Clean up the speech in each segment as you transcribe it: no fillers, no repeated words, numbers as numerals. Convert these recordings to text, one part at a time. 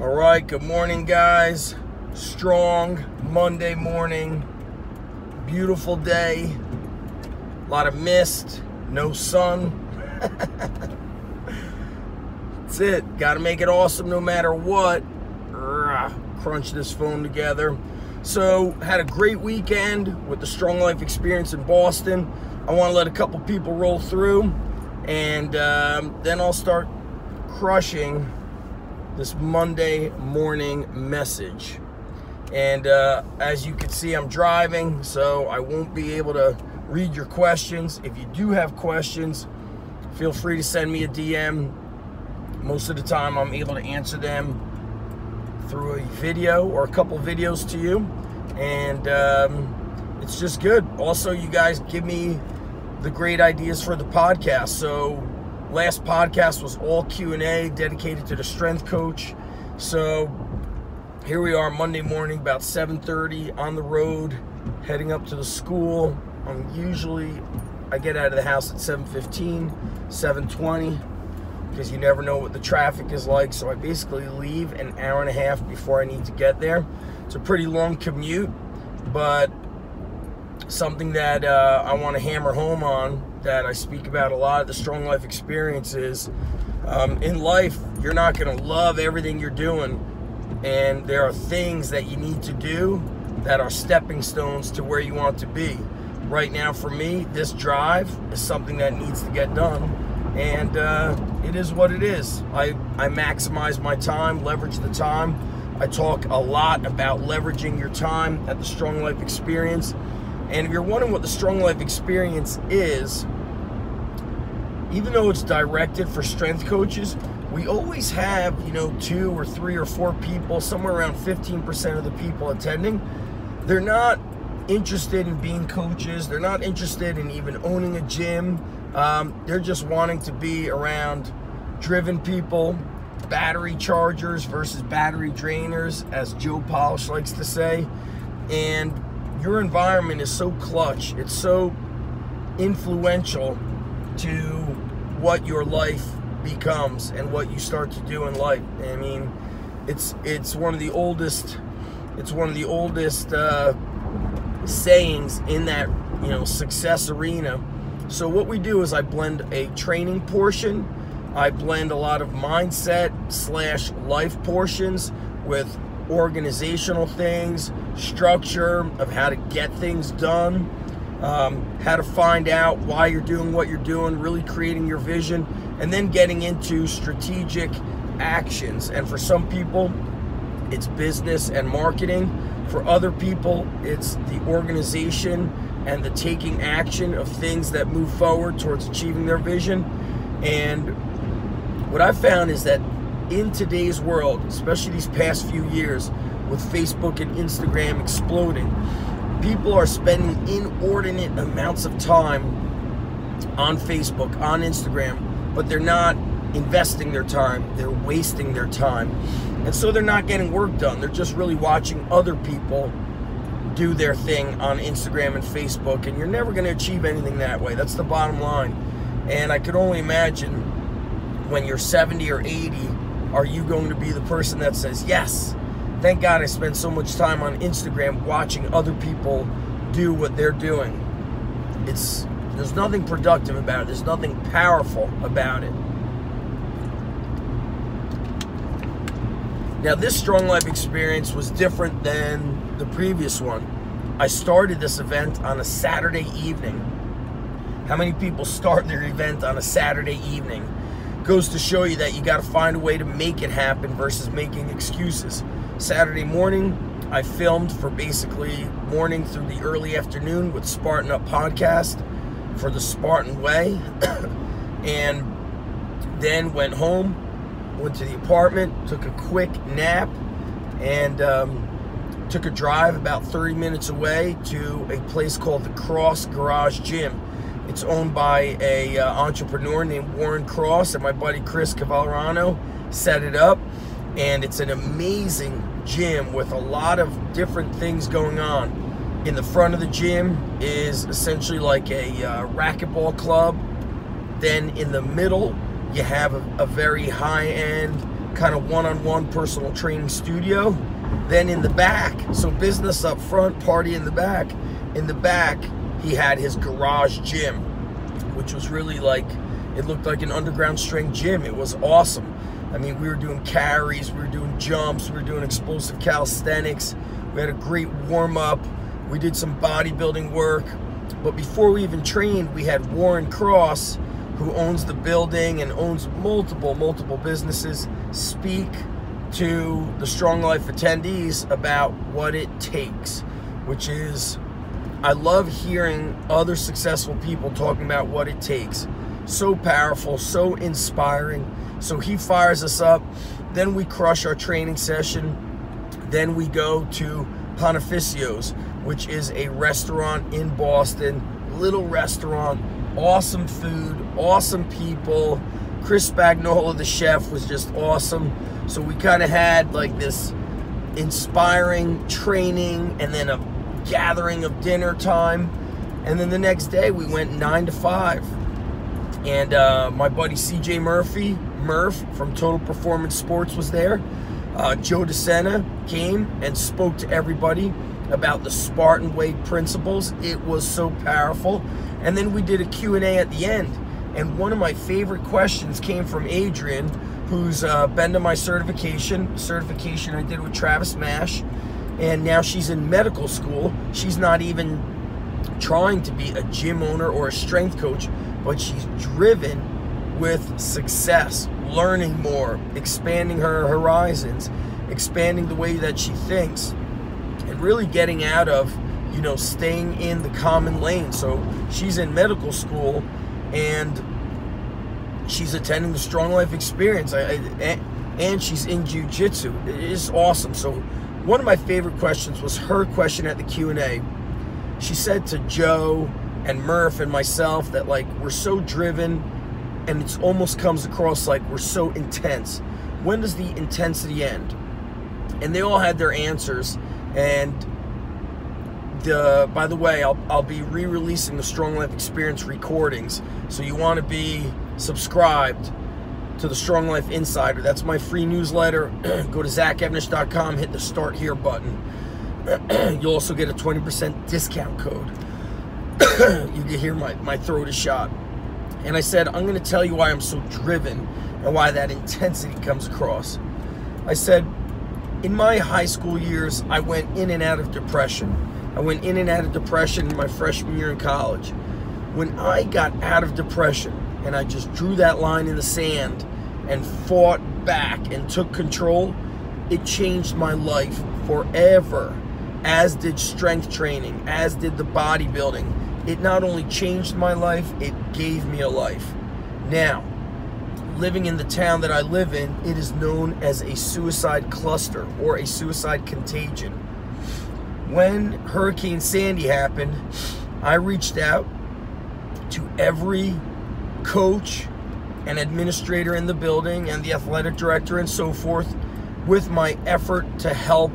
All right, good morning, guys. Strong Monday morning, beautiful day, a lot of mist, no sun. That's it. Got to make it awesome no matter what. Crunch this phone together. So, had a great weekend with the Strong Life Experience in Boston. I want to let a couple people roll through, and then I'll start crushing this Monday morning message. And as you can see, I'm driving, so I won't be able to read your questions. If you do have questions, feel free to send me a DM. Most of the time I'm able to answer them through a video or a couple videos to you, and it's just good. Also, you guys give me the great ideas for the podcast. So last podcast was all Q&A dedicated to the strength coach. So here we are Monday morning, about 7:30, on the road, heading up to the school. I get out of the house at 7:15, 7:20, because you never know what the traffic is like. So I basically leave an hour and a half before I need to get there. It's a pretty long commute, but something that I want to hammer home on, that I speak about a lot of the Strong Life Experience, is in life, you're not going to love everything you're doing, and there are things that you need to do that are stepping stones to where you want to be. Right now, for me, this drive is something that needs to get done, and it is what it is. I maximize my time, leverage the time. I talk a lot about leveraging your time at the Strong Life Experience. And if you're wondering what the Strong Life Experience is, even though it's directed for strength coaches, we always have, 2 or 3 or 4 people, somewhere around 15% of the people attending. They're not interested in being coaches. They're not interested in even owning a gym. They're just wanting to be around driven people, battery chargers versus battery drainers, as Joe Polish likes to say. And your environment is so clutch. It's so influential to what your life becomes and what you start to do in life. I mean, it's one of the oldest sayings in that success arena. So what we do is I blend a training portion, I blend a lot of mindset / life portions with organizational things, structure of how to get things done, how to find out why you're doing what you're doing, really creating your vision, and then getting into strategic actions. And for some people, it's business and marketing. For other people, it's the organization and the taking action of things that move forward towards achieving their vision. And what I've found is that in today's world, especially these past few years, with Facebook and Instagram exploding, people are spending inordinate amounts of time on Facebook, on Instagram, but they're not investing their time. They're wasting their time. And so they're not getting work done. They're just really watching other people do their thing on Instagram and Facebook, and you're never going to achieve anything that way. That's the bottom line. And I could only imagine when you're 70 or 80, are you going to be the person that says, yes, thank God I spend so much time on Instagram watching other people do what they're doing? There's nothing productive about it. There's nothing powerful about it. Now, this Strong Life Experience was different than the previous one. I started this event on a Saturday evening. How many people start their event on a Saturday evening? Goes to show you that you got to find a way to make it happen versus making excuses. Saturday morning, I filmed for basically morning through the early afternoon with Spartan Up Podcast for the Spartan Way, and then went home, went to the apartment, took a quick nap, and took a drive about 30 minutes away to a place called the Cross Garage Gym. It's owned by a entrepreneur named Warren Cross, and my buddy Chris Cavallerano set it up. And it's an amazing gym with a lot of different things going on. In the front of the gym is essentially like a racquetball club. Then in the middle, you have a very high-end kind of one-on-one personal training studio. Then in the back, so business up front, party in the back. In the back, he had his garage gym, which was really like, it looked like an underground strength gym. It was awesome. I mean, we were doing carries, we were doing jumps, we were doing explosive calisthenics. We had a great warm-up. We did some bodybuilding work. But before we even trained, we had Warren Cross, who owns the building and owns multiple businesses, speak to the Strong Life attendees about what it takes, which is, I love hearing other successful people talking about what it takes. So powerful, so inspiring. So he fires us up. Then we crush our training session. Then we go to Panaficio's, which is a restaurant in Boston, little restaurant, awesome food, awesome people. Chris Spagnola, the chef, was just awesome. So we kind of had like this inspiring training and then a gathering of dinner time. And then the next day we went 9 to 5. And my buddy CJ Murph from Total Performance Sports was there. Joe DeSena came and spoke to everybody about the Spartan Weight principles. It was so powerful. And then we did a Q&A at the end. And one of my favorite questions came from Adrian, who's been to my certification I did with Travis Mash. And now she's in medical school. She's not even trying to be a gym owner or a strength coach, but she's driven with success, learning more, expanding her horizons, expanding the way that she thinks, and really getting out of, you know, staying in the common lane. So she's in medical school and she's attending the Strong Life experience, and she's in jiu-jitsu. It is awesome. So one of my favorite questions was her question at the Q&A. She said to Joe and Murph and myself that, like, we're so driven and it almost comes across like we're so intense. When does the intensity end? And they all had their answers. And by the way, I'll be re-releasing the Strong Life Experience recordings. So you want to be subscribed to the Strong Life Insider. That's my free newsletter. Go to ZachEvnish.com, hit the Start Here button. You'll also get a 20% discount code. You can hear my throat is shot. And I said, I'm going to tell you why I'm so driven and why that intensity comes across. I said, in my high school years, I went in and out of depression. I went in and out of depression in my freshman year in college. When I got out of depression and I just drew that line in the sand and fought back and took control, it changed my life forever, as did strength training, as did the bodybuilding. It not only changed my life, it gave me a life. Now, living in the town that I live in, it is known as a suicide cluster or a suicide contagion. When Hurricane Sandy happened, I reached out to every coach and administrator in the building and the athletic director and so forth with my effort to help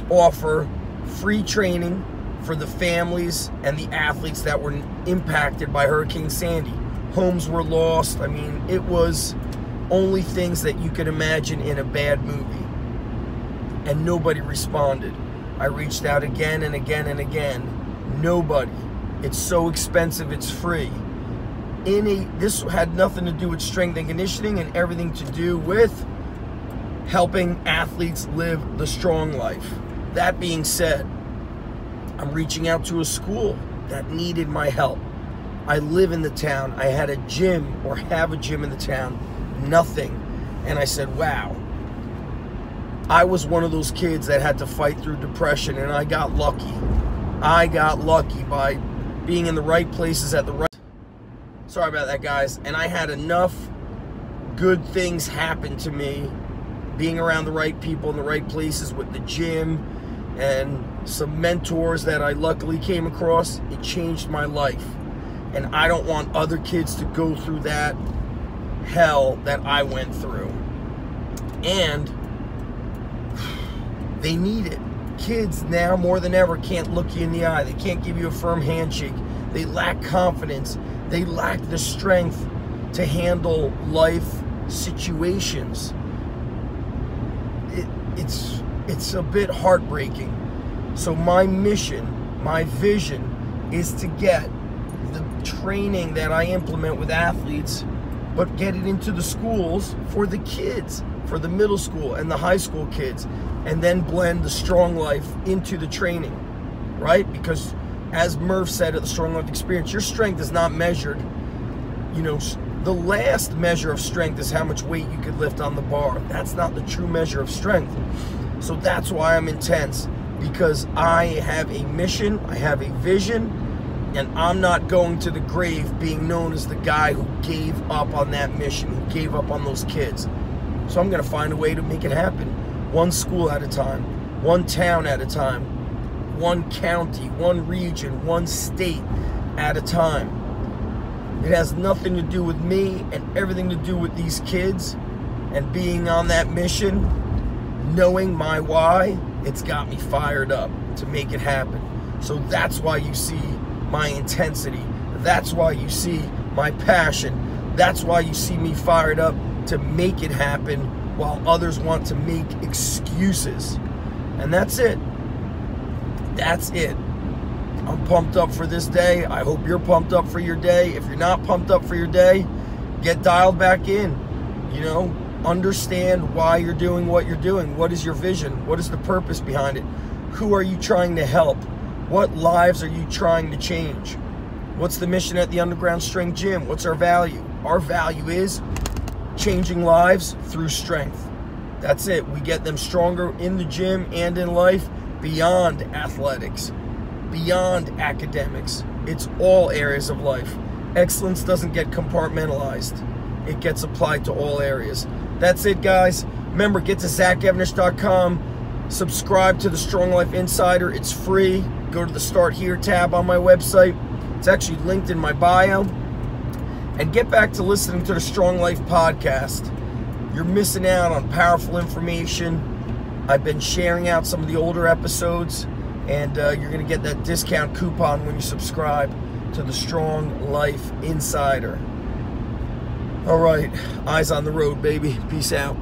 offer free training for the families and the athletes that were impacted by Hurricane Sandy. Homes were lost. I mean, it was only things that you could imagine in a bad movie. And nobody responded. I reached out again and again and again. Nobody. It's so expensive, it's free. This had nothing to do with strength and conditioning and everything to do with helping athletes live the strong life. That being said, I'm reaching out to a school that needed my help. I live in the town. I had a gym or have a gym in the town. Nothing. And I said, wow. I was one of those kids that had to fight through depression, and I got lucky. I got lucky by being in the right places at the right... Sorry about that, guys. And I had enough good things happen to me, being around the right people in the right places with the gym and some mentors that I luckily came across. It changed my life. And I don't want other kids to go through that hell that I went through. And they need it. Kids now more than ever can't look you in the eye. They can't give you a firm handshake. They lack confidence. They lack the strength to handle life situations. it's a bit heartbreaking. So my mission, my vision is to get the training that I implement with athletes, but get it into the schools for the kids, for the middle school and the high school kids, and then blend the Strong Life into the training, right? Because as Murph said at the Strong Life Experience, your strength is not measured. You know, the last measure of strength is how much weight you could lift on the bar. That's not the true measure of strength. So that's why I'm intense, because I have a mission, I have a vision, and I'm not going to the grave being known as the guy who gave up on that mission, who gave up on those kids. So I'm going to find a way to make it happen. One school at a time, one town at a time, one county, one region, one state at a time. It has nothing to do with me and everything to do with these kids and being on that mission, knowing my why. It's got me fired up to make it happen. So that's why you see my intensity. That's why you see my passion. That's why you see me fired up to make it happen while others want to make excuses. And that's it. That's it. I'm pumped up for this day. I hope you're pumped up for your day. If you're not pumped up for your day, get dialed back in. You know, understand why you're doing what you're doing. What is your vision? What is the purpose behind it? Who are you trying to help? What lives are you trying to change? What's the mission at the Underground Strength Gym? What's our value? Our value is changing lives through strength. That's it. We get them stronger in the gym and in life, beyond athletics, beyond academics. It's all areas of life. Excellence doesn't get compartmentalized. It gets applied to all areas. That's it, guys. Remember, get to ZachEvanish.com. Subscribe to the Strong Life Insider. It's free. Go to the Start Here tab on my website. It's actually linked in my bio. And get back to listening to the Strong Life podcast. You're missing out on powerful information. I've been sharing out some of the older episodes, and you're going to get that discount coupon when you subscribe to the Strong Life Insider. All right, eyes on the road, baby. Peace out.